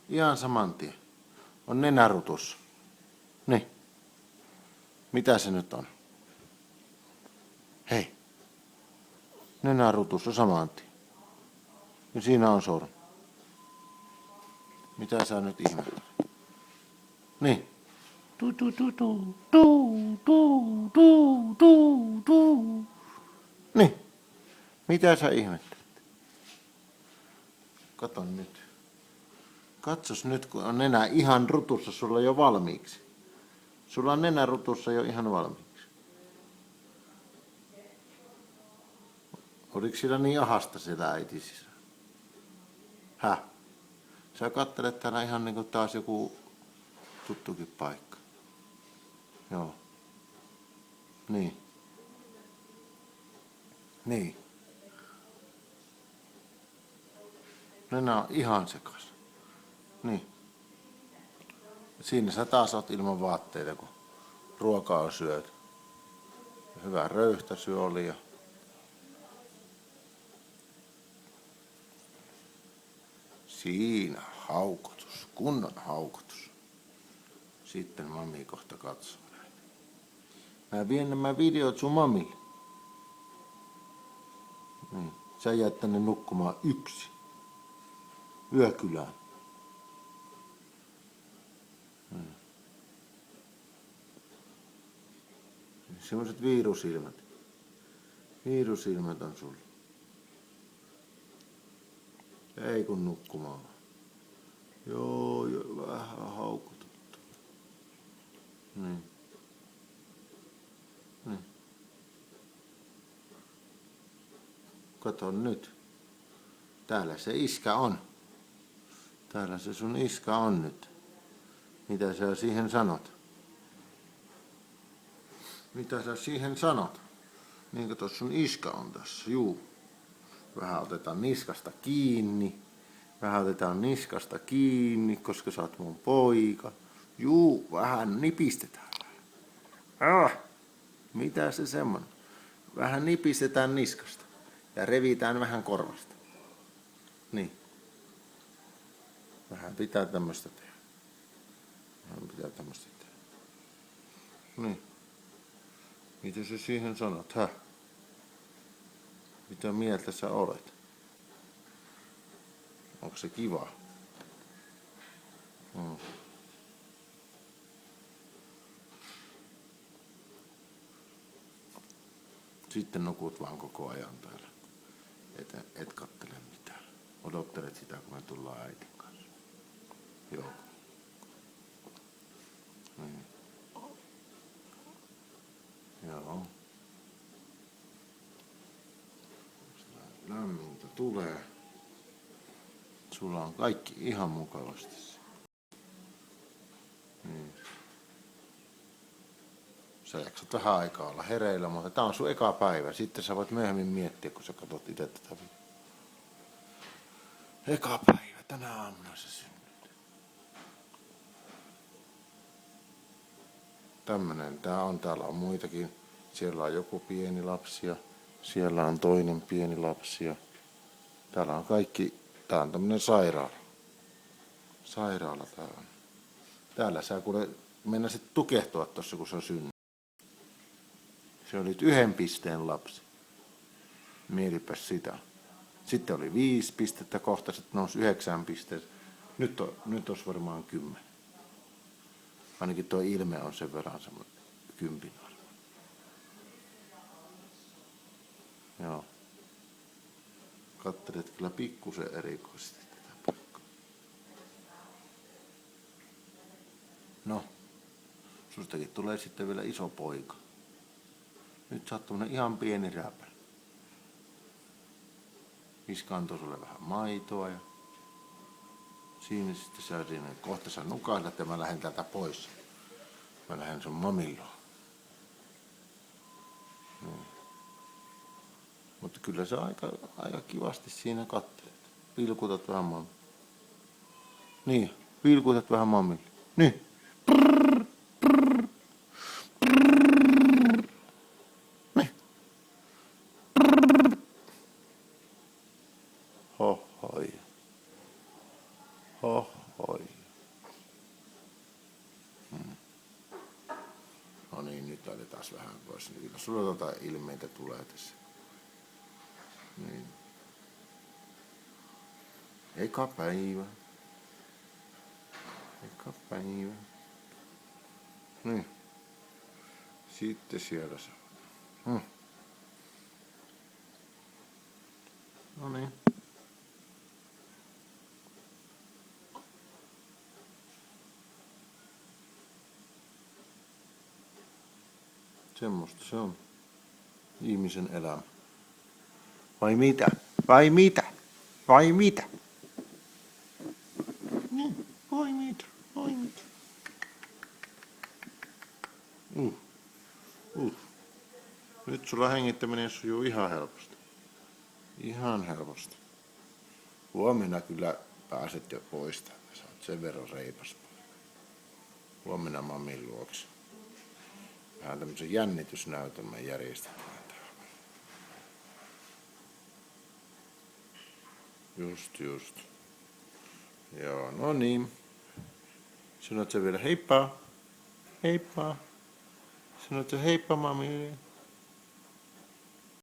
Ihan saman tien. On nenärutus. Niin. Mitä se nyt on? Hei. Nenärutus on saman tien. Ja siinä on sormi. Mitä sä nyt ihmettelet? Niin. Tu tu tu tu tu tu tu tu tu. Niin. Mitä sä ihmettelet? Kato nyt. Katsos nyt, kun on nenä ihan rutussa sulla jo valmiiksi. Sulla on nenä rutussa jo ihan valmiiksi. Oliko sillä niin ahasta siellä äiti sisään? Häh? Sä kattelet täällä ihan niinku taas joku tuttukin paikka. Joo. Niin. Niin. Nenä on ihan sekas. Niin. Siinä sä taas oot ilman vaatteita, kun ruokaa on syöty. Hyvä röyhtäsy oli ja siinä haukotus, kunnon haukotus. Sitten mami kohta katsoo näitä. Mä vien nämä videot sun mamille. Niin. Sä jäät tänne nukkumaan yksi. Yökylään. Semmoiset viirusilmät. Viirusilmät on sulla. Ei kun nukkumaan. Joo, vähän haukututtu. Niin. Niin. Kato nyt. Täällä se iskä on. Täällä se sun iskä on nyt. Mitä sä siihen sanot? Mitä sä siihen sanot? Niin kato sun iskä on tässä, juu. Vähän otetaan niskasta kiinni. Vähän otetaan niskasta kiinni, koska sä oot mun poika. Juu, vähän nipistetään. Mitä se semmonen? Vähän nipistetään niskasta. Ja revitään vähän korvasta. Niin. Vähän pitää tämmöstä tehdä. Niin. Mitä sä siihen sanot, häh? Mitä mieltä sä olet? Onko se kiva? Sitten nukut vaan koko ajan täällä. Et kattele mitään. Odottelet sitä, kun me tullaan äitin kanssa. Joo. Niin. Joo. Lämmintä tulee. Sulla on kaikki ihan mukavasti. Niin. Sä jaksat vähän aikaa olla hereillä, mutta tää on sun eka päivä. Sitten sä voit myöhemmin miettiä, kun sä katsot itse tätä. Eka päivä, tänä aamuna sä synnyt. Tämmönen tää on. Täällä on muitakin. Siellä on joku pieni lapsi ja siellä on toinen pieni lapsi. Ja täällä on kaikki. Tää on tämmönen sairaala. Sairaala tää on. Täällä sä kuule meinasit tukehtua tossa, kun sä synnyt. Se oli 1 pisteen lapsi. Mietipäs sitä. Sitten oli 5 pistettä, kohta sitten nousi 9 pistettä. Nyt olisi varmaan 10. Ainakin tuo ilme on sen verran semmoinen 10 arvo. Joo. Kattelet kyllä pikkusen erikoisesti tätä paikkaa. No, sustakin tulee sitten vielä iso poika. Nyt sä oot tommonen ihan pieni räpälä. Iska antoi sulle vähän maitoa ja siinä sitten sä kohta sä nukahdat ja mä lähden täältä pois. Mä lähden sun mamilloon. Niin. Mutta kyllä sä aika kivasti siinä kattelet. Vilkutat vähän mamille. Niin, vilkutat vähän mamille. Niin. Hohoi. Hohoi. taas vähän pois, niin kyllä sulla ilmeitä tulee tässä. Niin. Eka päivä. Eka päivä. Niin. Sitten siellä se on. No niin. Semmosta se on. Ihmisen elämä. Vai mitä? Vai mitä? Vai mitä? Niin, vai mitä? Vai mitä? Nyt sulla hengittäminen sujuu ihan helposti. Ihan helposti. Huomenna kyllä pääset jo pois täältä. Sä oot sen verran reipas. Huomenna mammin luokse. Vähän tämmösen jännitysnäytelmän järjestetään täällä. Just. Joo, no niin. Sanoit sä vielä heippa. Heippa. Sanoit sä heippa mami.